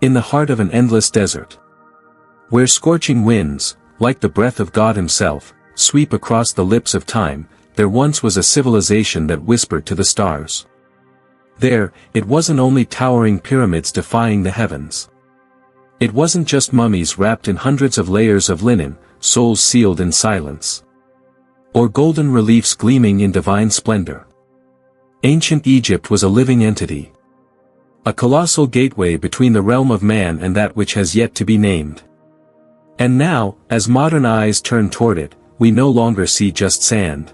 In the heart of an endless desert, where scorching winds, like the breath of God himself, sweep across the lips of time, there once was a civilization that whispered to the stars. There, it wasn't only towering pyramids defying the heavens. It wasn't just mummies wrapped in hundreds of layers of linen, souls sealed in silence, or golden reliefs gleaming in divine splendor. Ancient Egypt was a living entity, a colossal gateway between the realm of man and that which has yet to be named. And now, as modern eyes turn toward it, we no longer see just sand.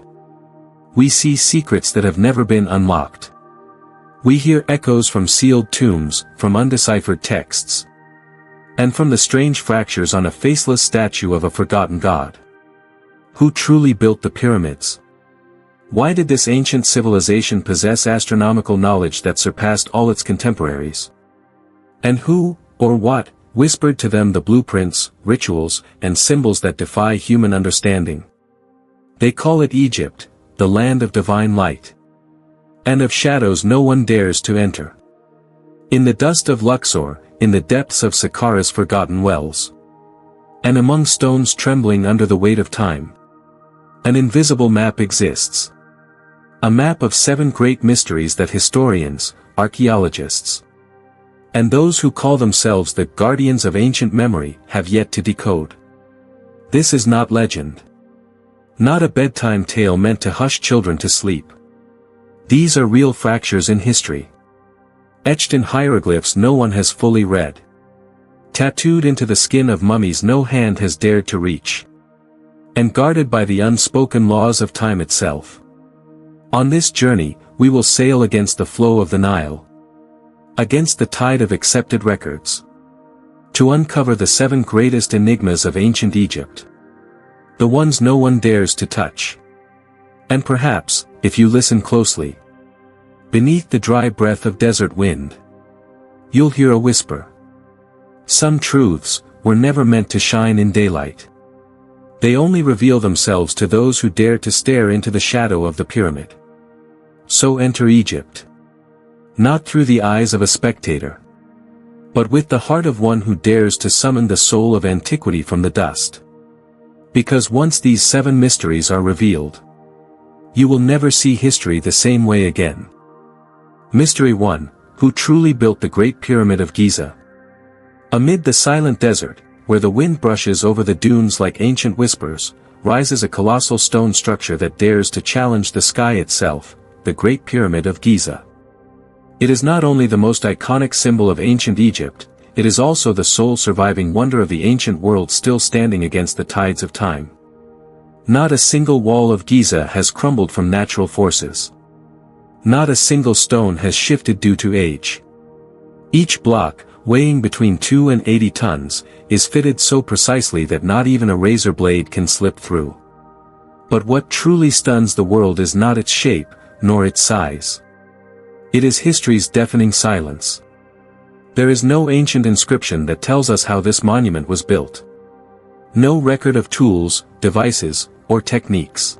We see secrets that have never been unlocked. We hear echoes from sealed tombs, from undeciphered texts, and from the strange fractures on a faceless statue of a forgotten god. Who truly built the pyramids? Why did this ancient civilization possess astronomical knowledge that surpassed all its contemporaries? And who, or what, whispered to them the blueprints, rituals, and symbols that defy human understanding? They call it Egypt, the land of divine light, and of shadows no one dares to enter. In the dust of Luxor, in the depths of Saqqara's forgotten wells, and among stones trembling under the weight of time, an invisible map exists. A map of 7 great mysteries that historians, archaeologists, and those who call themselves the guardians of ancient memory have yet to decode. This is not legend. Not a bedtime tale meant to hush children to sleep. These are real fractures in history, etched in hieroglyphs no one has fully read, tattooed into the skin of mummies no hand has dared to reach, and guarded by the unspoken laws of time itself. On this journey, we will sail against the flow of the Nile, against the tide of accepted records, to uncover the 7 greatest enigmas of ancient Egypt, the ones no one dares to touch. And perhaps, if you listen closely, beneath the dry breath of desert wind, you'll hear a whisper. Some truths were never meant to shine in daylight. They only reveal themselves to those who dare to stare into the shadow of the pyramid. So enter Egypt, not through the eyes of a spectator, but with the heart of one who dares to summon the soul of antiquity from the dust. Because once these 7 mysteries are revealed, you will never see history the same way again. Mystery 1, who truly built the Great Pyramid of Giza? Amid the silent desert, where the wind brushes over the dunes like ancient whispers, rises a colossal stone structure that dares to challenge the sky itself, the Great Pyramid of Giza. It is not only the most iconic symbol of ancient Egypt, it is also the sole surviving wonder of the ancient world still standing against the tides of time. Not a single wall of Giza has crumbled from natural forces. Not a single stone has shifted due to age. Each block, weighing between 2 and 80 tons, is fitted so precisely that not even a razor blade can slip through. But what truly stuns the world is not its shape, nor its size. It is history's deafening silence. There is no ancient inscription that tells us how this monument was built. No record of tools, devices, or techniques.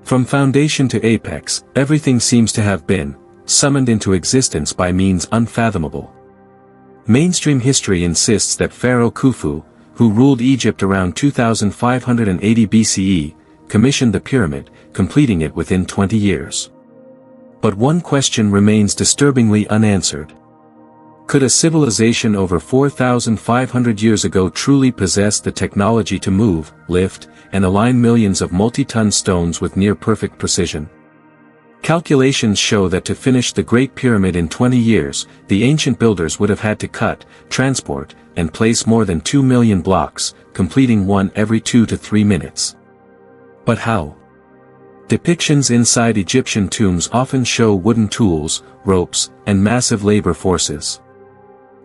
From foundation to apex, everything seems to have been summoned into existence by means unfathomable. Mainstream history insists that Pharaoh Khufu, who ruled Egypt around 2580 BCE, commissioned the pyramid, completing it within 20 years. But one question remains disturbingly unanswered. Could a civilization over 4,500 years ago truly possess the technology to move, lift, and align millions of multi-ton stones with near-perfect precision? Calculations show that to finish the Great Pyramid in 20 years, the ancient builders would have had to cut, transport, and place more than 2 million blocks, completing one every 2 to 3 minutes. But how? Depictions inside Egyptian tombs often show wooden tools, ropes, and massive labor forces.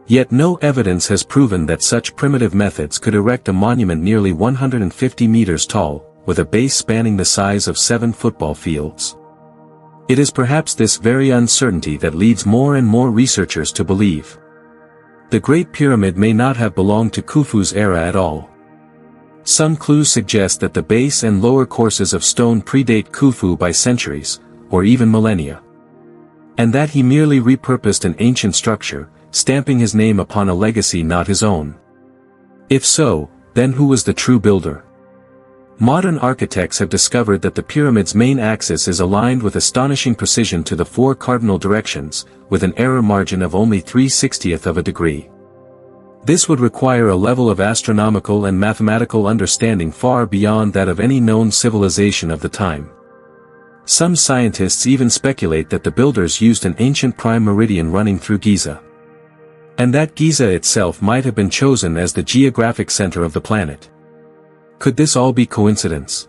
Yet no evidence has proven that such primitive methods could erect a monument nearly 150 meters tall, with a base spanning the size of 7 football fields. It is perhaps this very uncertainty that leads more and more researchers to believe the Great Pyramid may not have belonged to Khufu's era at all. Some clues suggest that the base and lower courses of stone predate Khufu by centuries, or even millennia, and that he merely repurposed an ancient structure, stamping his name upon a legacy not his own. If so, then who was the true builder? Modern architects have discovered that the pyramid's main axis is aligned with astonishing precision to the 4 cardinal directions, with an error margin of only 3/60th of a degree. This would require a level of astronomical and mathematical understanding far beyond that of any known civilization of the time. Some scientists even speculate that the builders used an ancient prime meridian running through Giza. And that Giza itself might have been chosen as the geographic center of the planet. Could this all be coincidence?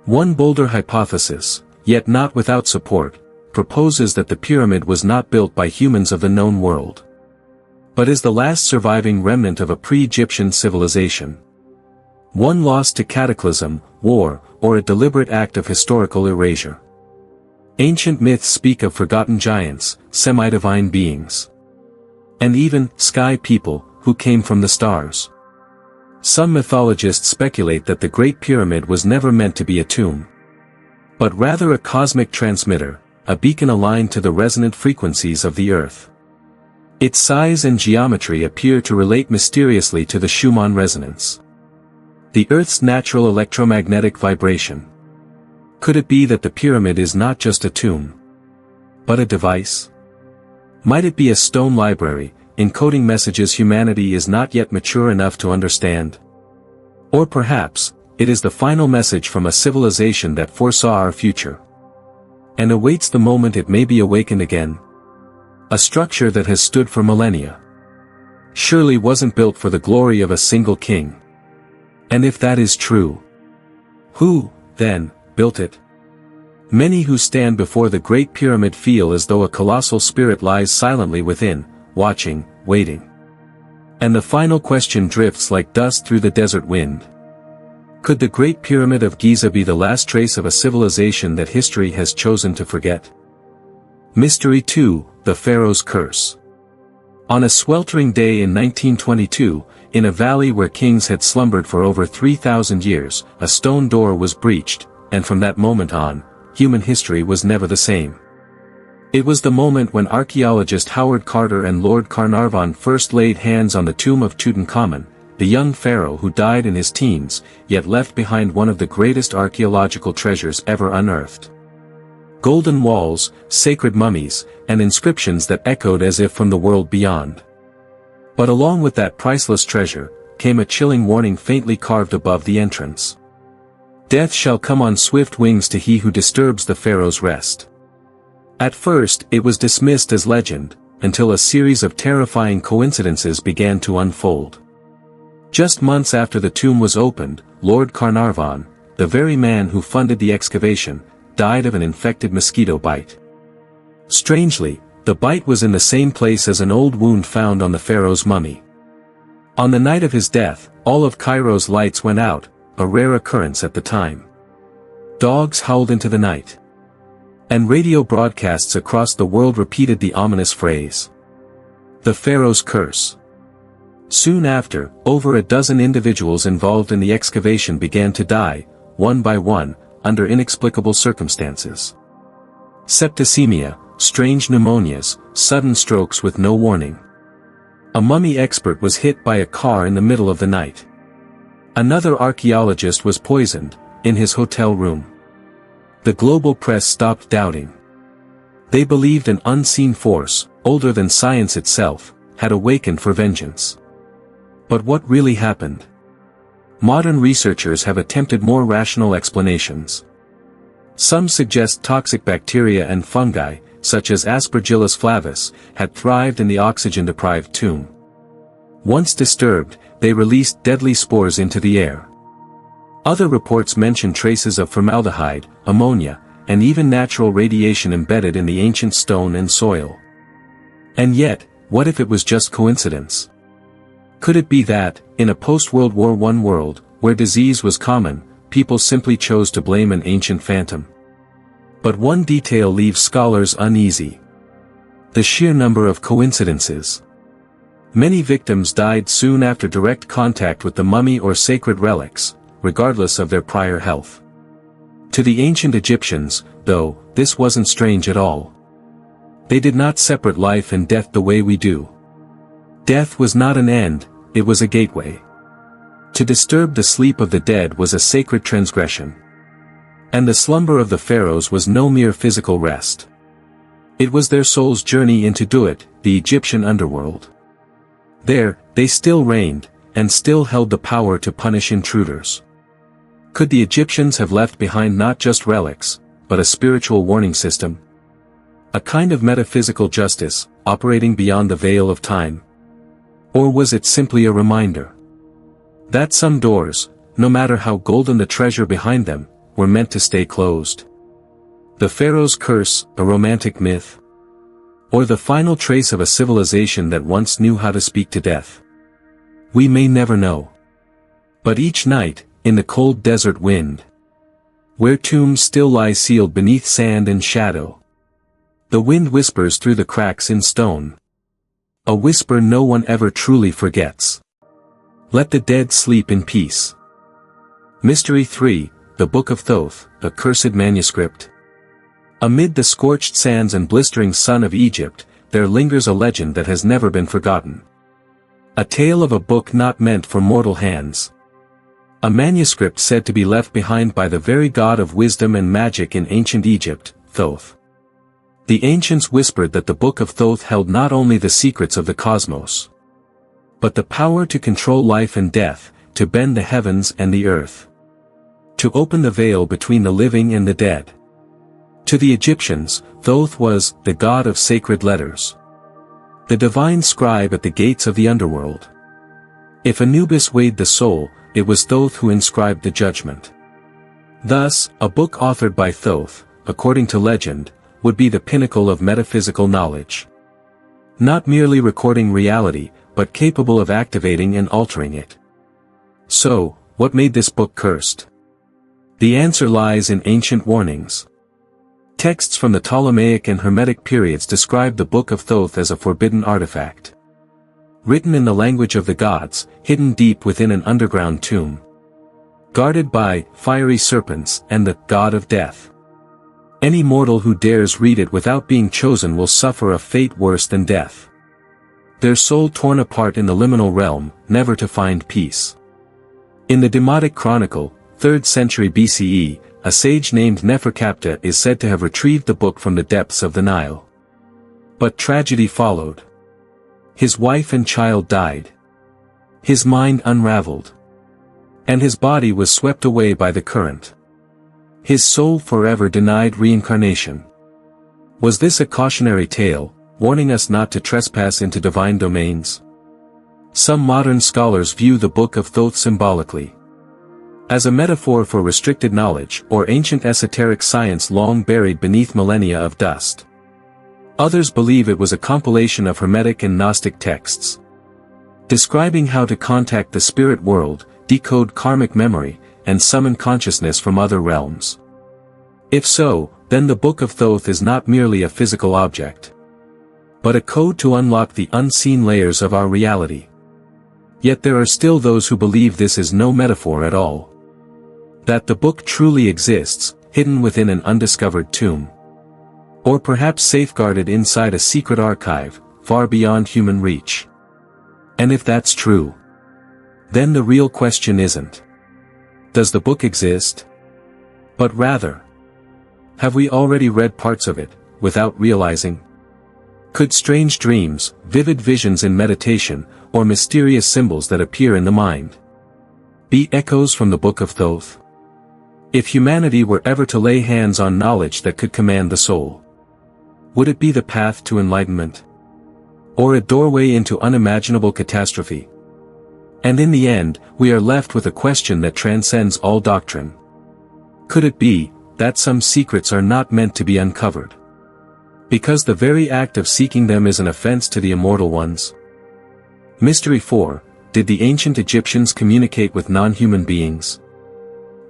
One bolder hypothesis, yet not without support, proposes that the pyramid was not built by humans of the known world, but is the last surviving remnant of a pre-Egyptian civilization. One lost to cataclysm, war, or a deliberate act of historical erasure. Ancient myths speak of forgotten giants, semi-divine beings, and even sky people who came from the stars. Some mythologists speculate that the Great Pyramid was never meant to be a tomb, but rather a cosmic transmitter, a beacon aligned to the resonant frequencies of the Earth. Its size and geometry appear to relate mysteriously to the Schumann resonance, the Earth's natural electromagnetic vibration. Could it be that the pyramid is not just a tomb, but a device? Might it be a stone library, encoding messages humanity is not yet mature enough to understand? Or perhaps, it is the final message from a civilization that foresaw our future, and awaits the moment it may be awakened again. A structure that has stood for millennia surely wasn't built for the glory of a single king. And if that is true, who, then, built it? Many who stand before the Great Pyramid feel as though a colossal spirit lies silently within, watching, waiting. And the final question drifts like dust through the desert wind. Could the Great Pyramid of Giza be the last trace of a civilization that history has chosen to forget? Mystery 2, the Pharaoh's Curse. On a sweltering day in 1922, in a valley where kings had slumbered for over 3,000 years, a stone door was breached, and from that moment on, human history was never the same. It was the moment when archaeologist Howard Carter and Lord Carnarvon first laid hands on the tomb of Tutankhamun, the young pharaoh who died in his teens, yet left behind one of the greatest archaeological treasures ever unearthed. Golden walls, sacred mummies, and inscriptions that echoed as if from the world beyond. But along with that priceless treasure, came a chilling warning faintly carved above the entrance. Death shall come on swift wings to he who disturbs the pharaoh's rest. At first, it was dismissed as legend, until a series of terrifying coincidences began to unfold. Just months after the tomb was opened, Lord Carnarvon, the very man who funded the excavation, died of an infected mosquito bite. Strangely, the bite was in the same place as an old wound found on the pharaoh's mummy. On the night of his death, all of Cairo's lights went out, a rare occurrence at the time. Dogs howled into the night, and radio broadcasts across the world repeated the ominous phrase, "The Pharaoh's Curse." Soon after, over a dozen individuals involved in the excavation began to die, one by one, under inexplicable circumstances. Septicemia, strange pneumonias, sudden strokes with no warning. A mummy expert was hit by a car in the middle of the night. Another archaeologist was poisoned, in his hotel room. The global press stopped doubting. They believed an unseen force, older than science itself, had awakened for vengeance. But what really happened? Modern researchers have attempted more rational explanations. Some suggest toxic bacteria and fungi, such as Aspergillus flavus, had thrived in the oxygen-deprived tomb. Once disturbed, they released deadly spores into the air. Other reports mention traces of formaldehyde, ammonia, and even natural radiation embedded in the ancient stone and soil. And yet, what if it was just coincidence? Could it be that, in a post-World War I world, where disease was common, people simply chose to blame an ancient phantom? But one detail leaves scholars uneasy: the sheer number of coincidences. Many victims died soon after direct contact with the mummy or sacred relics, regardless of their prior health. To the ancient Egyptians, though, this wasn't strange at all. They did not separate life and death the way we do. Death was not an end, it was a gateway. To disturb the sleep of the dead was a sacred transgression. And the slumber of the pharaohs was no mere physical rest. It was their soul's journey into Duat, the Egyptian underworld. There, they still reigned, and still held the power to punish intruders. Could the Egyptians have left behind not just relics, but a spiritual warning system? A kind of metaphysical justice, operating beyond the veil of time? Or was it simply a reminder that some doors, no matter how golden the treasure behind them, were meant to stay closed? The Pharaoh's curse, a romantic myth? Or the final trace of a civilization that once knew how to speak to death? We may never know. But each night, in the cold desert wind, where tombs still lie sealed beneath sand and shadow, the wind whispers through the cracks in stone. A whisper no one ever truly forgets. Let the dead sleep in peace. Mystery 3, the Book of Thoth, a cursed manuscript. Amid the scorched sands and blistering sun of Egypt, there lingers a legend that has never been forgotten. A tale of a book not meant for mortal hands. A manuscript said to be left behind by the very god of wisdom and magic in ancient Egypt, Thoth. The ancients whispered that the Book of Thoth held not only the secrets of the cosmos, but the power to control life and death, to bend the heavens and the earth, to open the veil between the living and the dead. To the Egyptians, Thoth was the god of sacred letters, the divine scribe at the gates of the underworld. If Anubis weighed the soul, it was Thoth who inscribed the judgment. Thus, a book authored by Thoth, according to legend, would be the pinnacle of metaphysical knowledge. Not merely recording reality, but capable of activating and altering it. So, what made this book cursed? The answer lies in ancient warnings. Texts from the Ptolemaic and Hermetic periods describe the Book of Thoth as a forbidden artifact, written in the language of the gods, hidden deep within an underground tomb, guarded by fiery serpents and the god of death. Any mortal who dares read it without being chosen will suffer a fate worse than death. Their soul torn apart in the liminal realm, never to find peace. In the Demotic Chronicle, 3rd century BCE, a sage named Neferkaptah is said to have retrieved the book from the depths of the Nile. But tragedy followed. His wife and child died. His mind unraveled. And his body was swept away by the current. His soul forever denied reincarnation. Was this a cautionary tale, warning us not to trespass into divine domains? Some modern scholars view the Book of Thoth symbolically as a metaphor for restricted knowledge or ancient esoteric science long buried beneath millennia of dust. Others believe it was a compilation of Hermetic and Gnostic texts, describing how to contact the spirit world, decode karmic memory, and summon consciousness from other realms. If so, then the Book of Thoth is not merely a physical object, but a code to unlock the unseen layers of our reality. Yet there are still those who believe this is no metaphor at all. That the book truly exists, hidden within an undiscovered tomb. Or perhaps safeguarded inside a secret archive, far beyond human reach. And if that's true, then the real question isn't, does the book exist? But rather, have we already read parts of it, without realizing? Could strange dreams, vivid visions in meditation, or mysterious symbols that appear in the mind be echoes from the Book of Thoth? If humanity were ever to lay hands on knowledge that could command the soul, would it be the path to enlightenment? Or a doorway into unimaginable catastrophe? And in the end, we are left with a question that transcends all doctrine. Could it be that some secrets are not meant to be uncovered, because the very act of seeking them is an offense to the immortal ones? Mystery 4, did the ancient Egyptians communicate with non-human beings?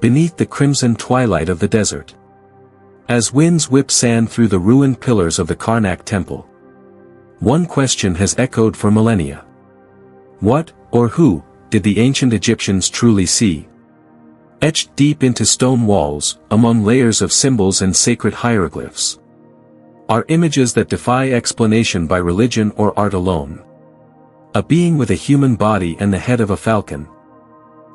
Beneath the crimson twilight of the desert, as winds whip sand through the ruined pillars of the Karnak temple, one question has echoed for millennia. What, or who, did the ancient Egyptians truly see? Etched deep into stone walls, among layers of symbols and sacred hieroglyphs, are images that defy explanation by religion or art alone. A being with a human body and the head of a falcon.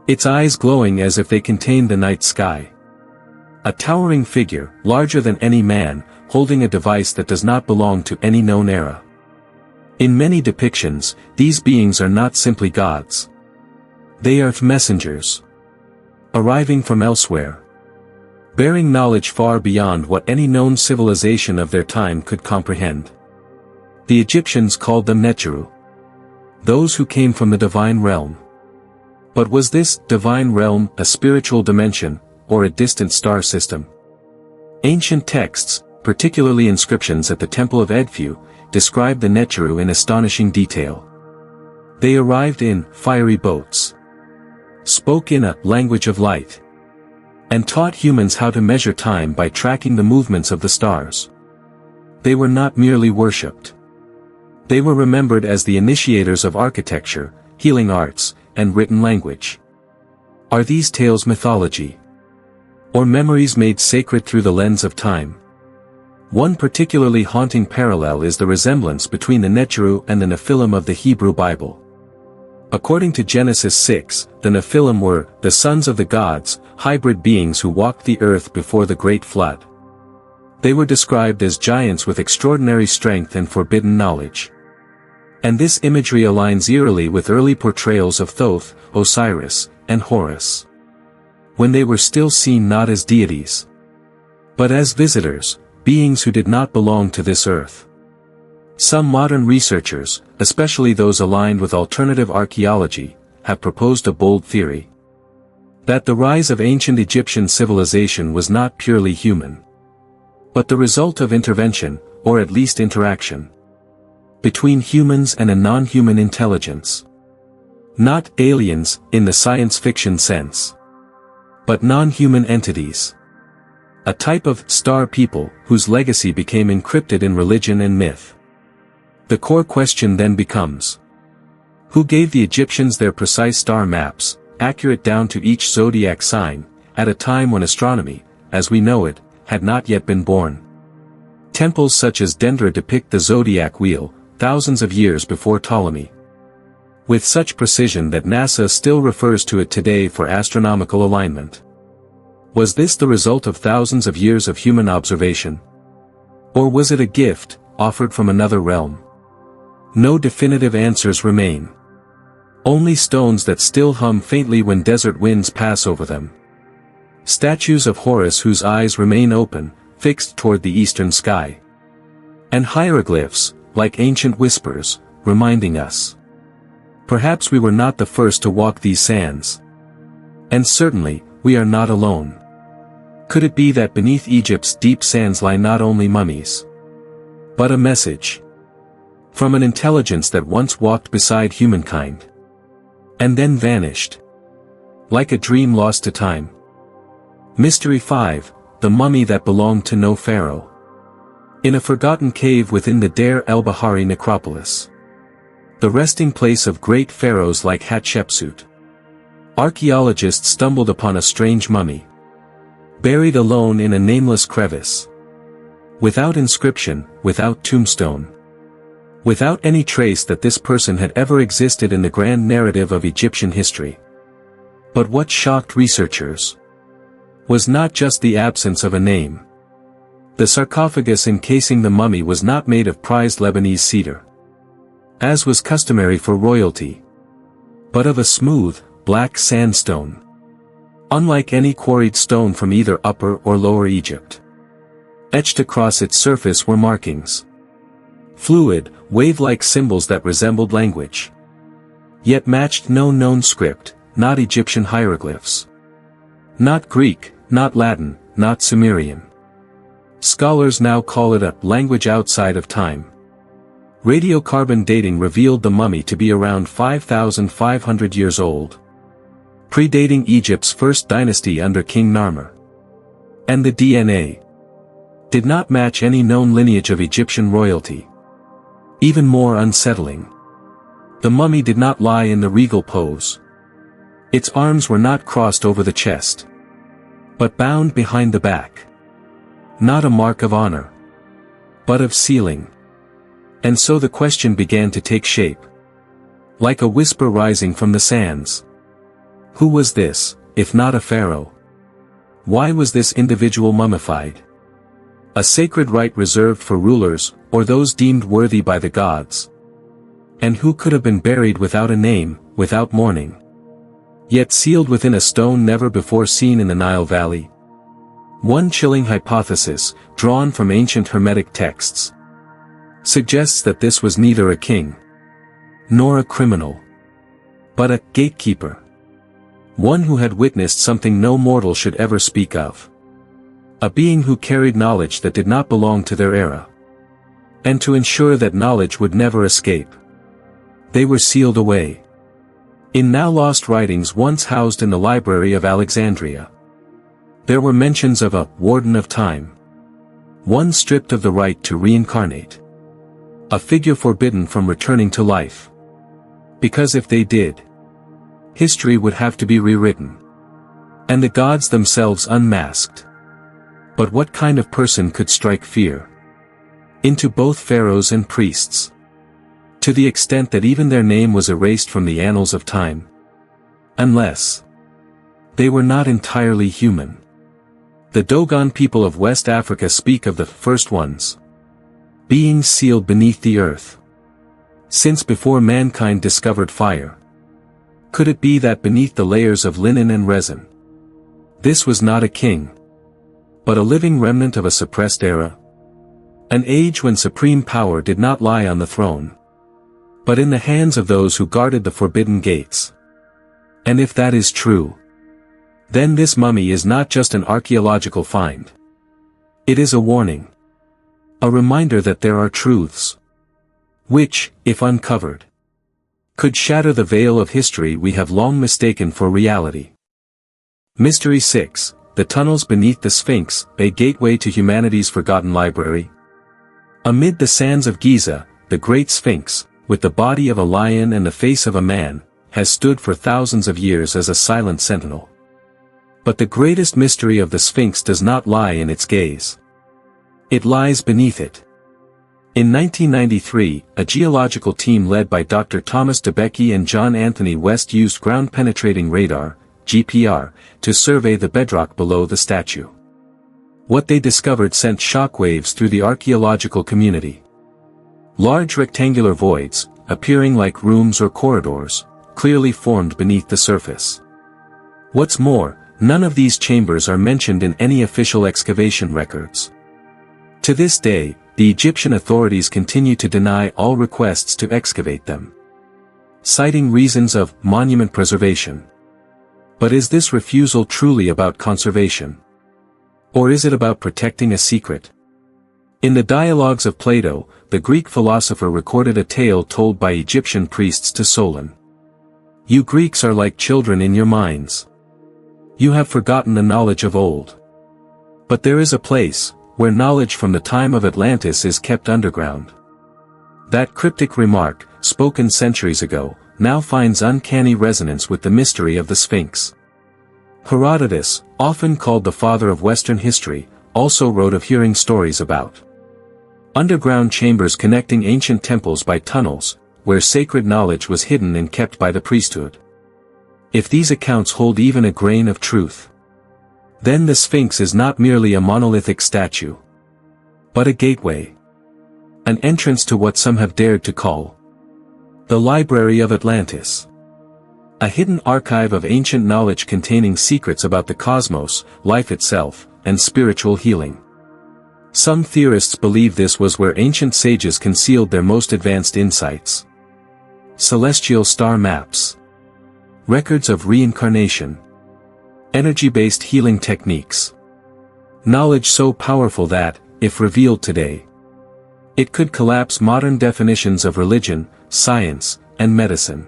Its eyes glowing as if they contained the night sky. A towering figure, larger than any man, holding a device that does not belong to any known era. In many depictions, these beings are not simply gods. They are messengers. Arriving from elsewhere. Bearing knowledge far beyond what any known civilization of their time could comprehend. The Egyptians called them Neteru. Those who came from the divine realm. But was this divine realm a spiritual dimension, or a distant star system? Ancient texts, particularly inscriptions at the Temple of Edfu, describe the Neteru in astonishing detail. They arrived in fiery boats, spoke in a language of light, and taught humans how to measure time by tracking the movements of the stars. They were not merely worshipped. They were remembered as the initiators of architecture, healing arts, and written language. Are these tales mythology? Or memories made sacred through the lens of time? One particularly haunting parallel is the resemblance between the Neteru and the Nephilim of the Hebrew Bible. According to Genesis 6, the Nephilim were the sons of the gods, hybrid beings who walked the earth before the Great Flood. They were described as giants with extraordinary strength and forbidden knowledge. And this imagery aligns eerily with early portrayals of Thoth, Osiris, and Horus. When they were still seen not as deities, but as visitors, beings who did not belong to this earth. Some modern researchers, especially those aligned with alternative archaeology, have proposed a bold theory. That the rise of ancient Egyptian civilization was not purely human, but the result of intervention, or at least interaction, between humans and a non-human intelligence. Not aliens, in the science fiction sense, but non-human entities. A type of star people whose legacy became encrypted in religion and myth. The core question then becomes: who gave the Egyptians their precise star maps, accurate down to each zodiac sign, at a time when astronomy, as we know it, had not yet been born? Temples such as Dendra depict the zodiac wheel, thousands of years before Ptolemy. With such precision that NASA still refers to it today for astronomical alignment. Was this the result of thousands of years of human observation? Or was it a gift, offered from another realm? No definitive answers remain. Only stones that still hum faintly when desert winds pass over them. Statues of Horus whose eyes remain open, fixed toward the eastern sky. And hieroglyphs, like ancient whispers, reminding us. Perhaps we were not the first to walk these sands. And certainly, we are not alone. Could it be that beneath Egypt's deep sands lie not only mummies, but a message from an intelligence that once walked beside humankind, and then vanished, like a dream lost to time? Mystery 5, the mummy that belonged to no pharaoh. In a forgotten cave within the Deir el-Bahari necropolis, the resting place of great pharaohs like Hatshepsut, archaeologists stumbled upon a strange mummy, buried alone in a nameless crevice. Without inscription, without tombstone. Without any trace that this person had ever existed in the grand narrative of Egyptian history. But what shocked researchers was not just the absence of a name. The sarcophagus encasing the mummy was not made of prized Lebanese cedar, as was customary for royalty, but of a smooth, black sandstone. Unlike any quarried stone from either Upper or Lower Egypt. Etched across its surface were markings. Fluid, wave-like symbols that resembled language. Yet matched no known script, not Egyptian hieroglyphs. Not Greek, not Latin, not Sumerian. Scholars now call it a language outside of time. Radiocarbon dating revealed the mummy to be around 5,500 years old. Predating Egypt's first dynasty under King Narmer. And the DNA did not match any known lineage of Egyptian royalty. Even more unsettling, the mummy did not lie in the regal pose. Its arms were not crossed over the chest, but bound behind the back. Not a mark of honor, but of sealing. And so the question began to take shape. Like a whisper rising from the sands. Who was this, if not a pharaoh? Why was this individual mummified? A sacred rite reserved for rulers, or those deemed worthy by the gods. And who could have been buried without a name, without mourning? Yet sealed within a stone never before seen in the Nile Valley? One chilling hypothesis, drawn from ancient Hermetic texts, suggests that this was neither a king, nor a criminal, but a gatekeeper. One who had witnessed something no mortal should ever speak of. A being who carried knowledge that did not belong to their era. And to ensure that knowledge would never escape, they were sealed away. In now lost writings once housed in the Library of Alexandria, there were mentions of a warden of time. One stripped of the right to reincarnate. A figure forbidden from returning to life. Because if they did, history would have to be rewritten. And the gods themselves unmasked. But what kind of person could strike fear into both pharaohs and priests? To the extent that even their name was erased from the annals of time. Unless they were not entirely human. The Dogon people of West Africa speak of the first ones, beings sealed beneath the earth. Since before mankind discovered fire. Could it be that beneath the layers of linen and resin, this was not a king, but a living remnant of a suppressed era? An age when supreme power did not lie on the throne, but in the hands of those who guarded the forbidden gates. And if that is true, then this mummy is not just an archaeological find. It is a warning. A reminder that there are truths, which, if uncovered, could shatter the veil of history we have long mistaken for reality. Mystery 6, the tunnels beneath the Sphinx, a gateway to humanity's forgotten library. Amid the sands of Giza, the Great Sphinx, with the body of a lion and the face of a man, has stood for thousands of years as a silent sentinel. But the greatest mystery of the Sphinx does not lie in its gaze. It lies beneath it. In 1993, a geological team led by Dr. Thomas DeBecke and John Anthony West used ground-penetrating radar, GPR, to survey the bedrock below the statue. What they discovered sent shockwaves through the archaeological community. Large rectangular voids, appearing like rooms or corridors, clearly formed beneath the surface. What's more, none of these chambers are mentioned in any official excavation records. To this day, the Egyptian authorities continue to deny all requests to excavate them, citing reasons of monument preservation. But is this refusal truly about conservation? Or is it about protecting a secret? In the dialogues of Plato, the Greek philosopher recorded a tale told by Egyptian priests to Solon. You Greeks are like children in your minds. You have forgotten the knowledge of old. But there is a place, where knowledge from the time of Atlantis is kept underground. That cryptic remark, spoken centuries ago, now finds uncanny resonance with the mystery of the Sphinx. Herodotus, often called the father of Western history, also wrote of hearing stories about underground chambers connecting ancient temples by tunnels, where sacred knowledge was hidden and kept by the priesthood. If these accounts hold even a grain of truth, then the Sphinx is not merely a monolithic statue, but a gateway. An entrance to what some have dared to call the Library of Atlantis. A hidden archive of ancient knowledge containing secrets about the cosmos, life itself, and spiritual healing. Some theorists believe this was where ancient sages concealed their most advanced insights. Celestial star maps. Records of reincarnation. Energy-based healing techniques. Knowledge so powerful that, if revealed today, it could collapse modern definitions of religion, science, and medicine.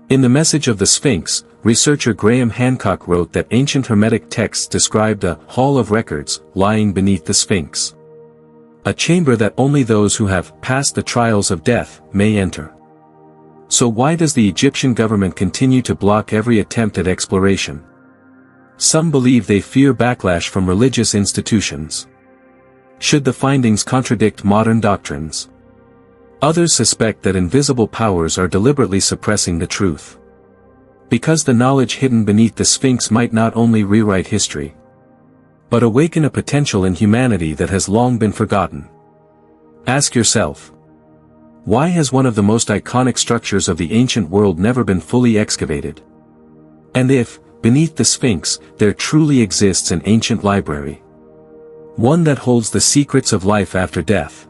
In The Message of the Sphinx, researcher Graham Hancock wrote that ancient Hermetic texts described a hall of records lying beneath the Sphinx. A chamber that only those who have passed the trials of death may enter. So why does the Egyptian government continue to block every attempt at exploration? Some believe they fear backlash from religious institutions. Should the findings contradict modern doctrines? Others suspect that invisible powers are deliberately suppressing the truth. Because the knowledge hidden beneath the Sphinx might not only rewrite history, but awaken a potential in humanity that has long been forgotten. Ask yourself, why has one of the most iconic structures of the ancient world never been fully excavated? And if, beneath the Sphinx, there truly exists an ancient library, one that holds the secrets of life after death,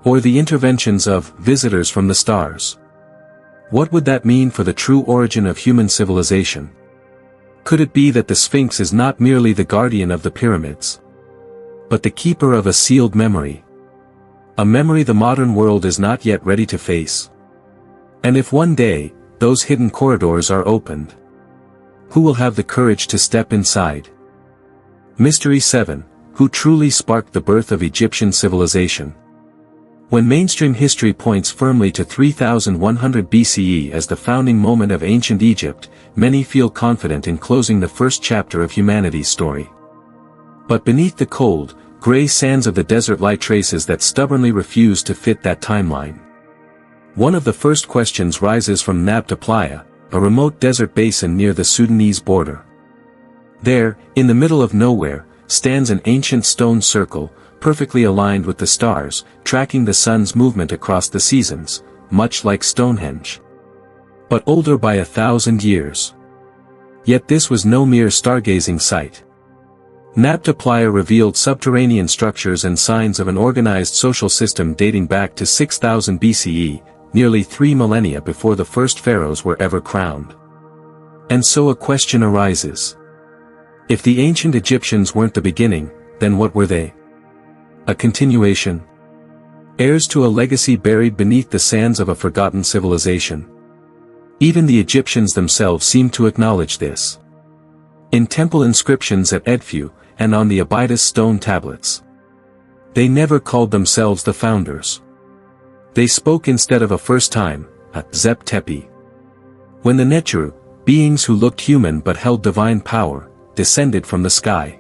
or the interventions of visitors from the stars, what would that mean for the true origin of human civilization? Could it be that the Sphinx is not merely the guardian of the pyramids, but the keeper of a sealed memory? A memory the modern world is not yet ready to face. And if one day, those hidden corridors are opened, who will have the courage to step inside? Mystery 7. Who truly sparked the birth of Egyptian civilization? When mainstream history points firmly to 3100 BCE as the founding moment of ancient Egypt, many feel confident in closing the first chapter of humanity's story. But beneath the cold, gray sands of the desert lie traces that stubbornly refuse to fit that timeline. One of the first questions rises from Nabta Playa, a remote desert basin near the Sudanese border. There, in the middle of nowhere, stands an ancient stone circle, perfectly aligned with the stars, tracking the sun's movement across the seasons, much like Stonehenge, but older by 1,000 years. Yet this was no mere stargazing site. Nabta Playa revealed subterranean structures and signs of an organized social system dating back to 6000 BCE, nearly 3 millennia before the first pharaohs were ever crowned. And so a question arises. If the ancient Egyptians weren't the beginning, then what were they? A continuation? Heirs to a legacy buried beneath the sands of a forgotten civilization? Even the Egyptians themselves seem to acknowledge this. In temple inscriptions at Edfu, and on the Abydos stone tablets, they never called themselves the founders. They spoke instead of a first time, a Zep Tepi. When the Neteru, beings who looked human but held divine power, descended from the sky.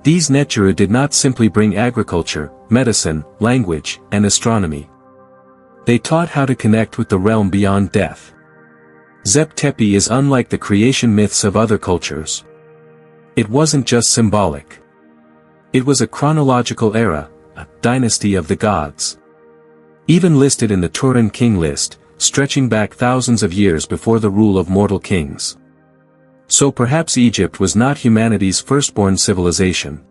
These Neteru did not simply bring agriculture, medicine, language, and astronomy. They taught how to connect with the realm beyond death. Zep Tepi is unlike the creation myths of other cultures. It wasn't just symbolic. It was a chronological era, a dynasty of the gods. Even listed in the Turin king list, stretching back thousands of years before the rule of mortal kings. So perhaps Egypt was not humanity's firstborn civilization,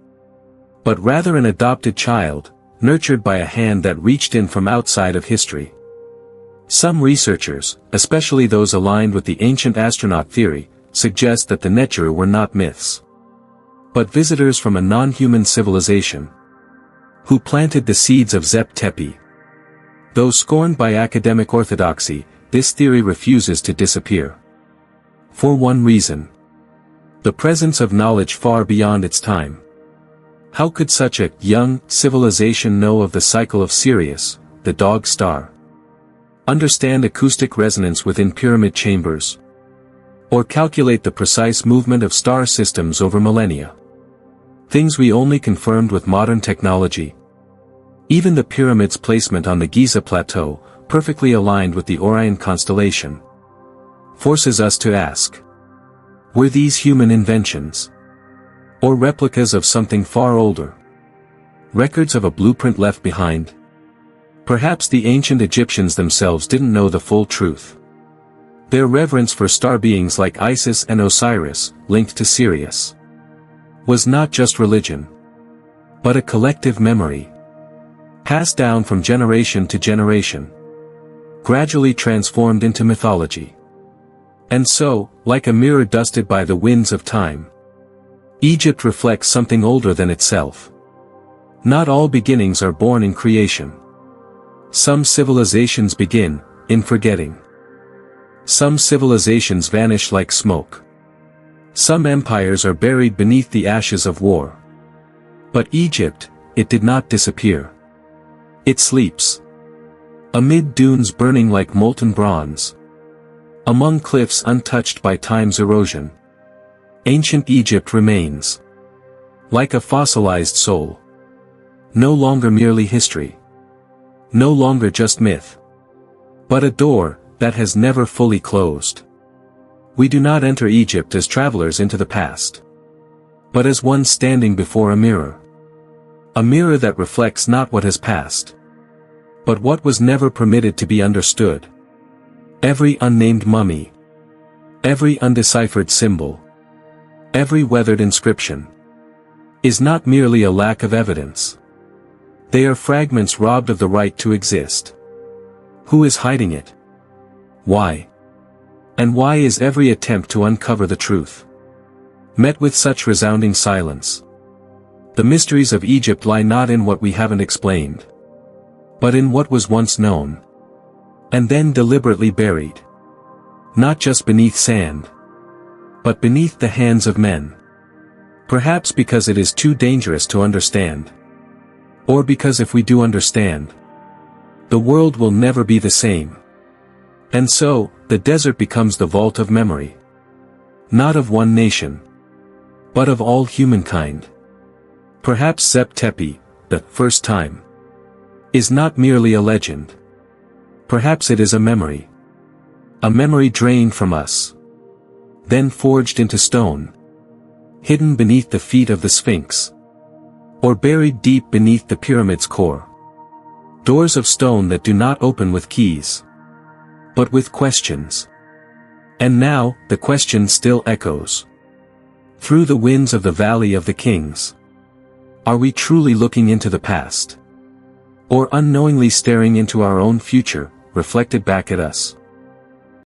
but rather an adopted child, nurtured by a hand that reached in from outside of history. Some researchers, especially those aligned with the ancient astronaut theory, suggest that the Neteru were not myths, but visitors from a non-human civilization, who planted the seeds of Zep Tepi. Though scorned by academic orthodoxy, this theory refuses to disappear. For one reason: the presence of knowledge far beyond its time. How could such a young civilization know of the cycle of Sirius, the dog star? Understand acoustic resonance within pyramid chambers? Or calculate the precise movement of star systems over millennia? Things we only confirmed with modern technology. Even the pyramid's placement on the Giza plateau, perfectly aligned with the Orion constellation, forces us to ask: were these human inventions? Or replicas of something far older? Records of a blueprint left behind? Perhaps the ancient Egyptians themselves didn't know the full truth. Their reverence for star beings like Isis and Osiris, linked to Sirius, was not just religion, but a collective memory, passed down from generation to generation, gradually transformed into mythology. And so, like a mirror dusted by the winds of time, Egypt reflects something older than itself. Not all beginnings are born in creation. Some civilizations begin in forgetting. Some civilizations vanish like smoke. Some empires are buried beneath the ashes of war. But Egypt, it did not disappear. It sleeps. Amid dunes burning like molten bronze, among cliffs untouched by time's erosion, ancient Egypt remains. Like a fossilized soul. No longer merely history, No longer just myth, but a door that has never fully closed. We do not enter Egypt as travelers into the past, but as one standing before a mirror. A mirror that reflects not what has passed, but what was never permitted to be understood. Every unnamed mummy, every undeciphered symbol, every weathered inscription, is not merely a lack of evidence. They are fragments robbed of the right to exist. Who is hiding it? Why? And why is every attempt to uncover the truth met with such resounding silence? The mysteries of Egypt lie not in what we haven't explained, but in what was once known, and then deliberately buried. Not just beneath sand, but beneath the hands of men. Perhaps because it is too dangerous to understand. Or because if we do understand, the world will never be the same. And so, the desert becomes the vault of memory. Not of one nation, but of all humankind. Perhaps Tepi, the first time, is not merely a legend. Perhaps it is a memory. A memory drained from us, then forged into stone, hidden beneath the feet of the Sphinx, or buried deep beneath the pyramid's core. Doors of stone that do not open with keys, but with questions. And now, the question still echoes through the winds of the Valley of the Kings. Are we truly looking into the past, or unknowingly staring into our own future, reflected back at us?